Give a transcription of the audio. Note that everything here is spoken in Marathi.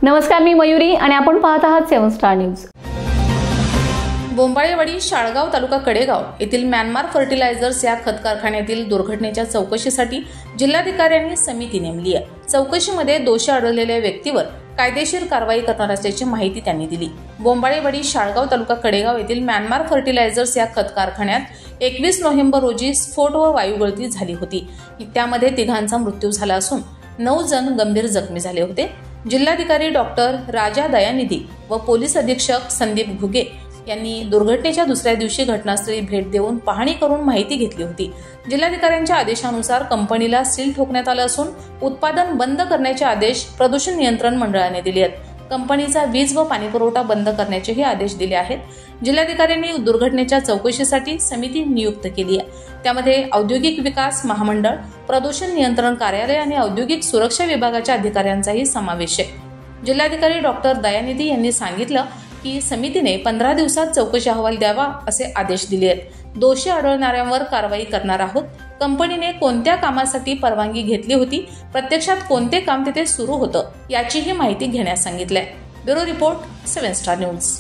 नमस्कार, मी मयुरी आणि आपण पाहत आहात 7 स्टार न्यूज। बोंबाळेवाडी शाळगाव तालुका कडेगाव येथील म्यानमार फर्टिलायझर्स या खत कारखान्यातील दुर्घटनेच्या चौकशीसाठी जिल्हाधिकाऱ्यांनी समिती नेमली आहे। चौकशीमध्ये दोषी आढळलेल्या व्यक्तीवर कायदेशीर कारवाई करणार असल्याची माहिती त्यांनी दिली। बोंबाळेवाडी शाळगाव तालुका कडेगाव येथील म्यानमार फर्टिलायझर्स या खत कारखान्यात 21 नोव्हेंबर रोजी स्फोट व वायुगळती झाली होती। त्यामध्ये 3 मृत्यू झाला असून 9 जण गंभीर जखमी झाले होते। जिल्हाधिकारी डॉक्टर राजा दयानिधी व पोलीस अधीक्षक संदीप घुगे यांनी दुर्घटनेच्या दुसऱ्या दिवशी घटनास्थळी भेट देऊन पाहणी करून माहिती घेतली होती। जिल्हाधिकाऱ्यांच्या आदेशानुसार कंपनीला सील ठोकण्यात आलं असून उत्पादन बंद करण्याचे आदेश प्रदूषण नियंत्रण मंडळाने दिले आहेत। कंपनीचा वीज व पाणी पुरवठा बंद करण्याचेही आदेश दिले आहेत। जिल्हाधिकाऱ्यांनी दुर्घटनेच्या चौकशीसाठी समिती नियुक्त केली आहे। त्यामध्ये औद्योगिक विकास महामंडळ, प्रदूषण नियंत्रण कार्यालय आणि औद्योगिक सुरक्षा विभागाच्या अधिकाऱ्यांचाही समावेश आहे। जिल्हाधिकारी डॉक्टर दयानिधी यांनी सांगितलं की समितीने 15 दिवसात चौकशी अहवाल द्यावा असे आदेश दिले आहेत। दोषी आढळणाऱ्यांवर कारवाई करणार आहोत। कंपनीने कोणत्या कामासाठी परवानगी घेतली होती, प्रत्यक्षात कोणते काम तिथे सुरू होतं याचीही माहिती घेण्यास सांगितलंय। Bureau report 7 star news.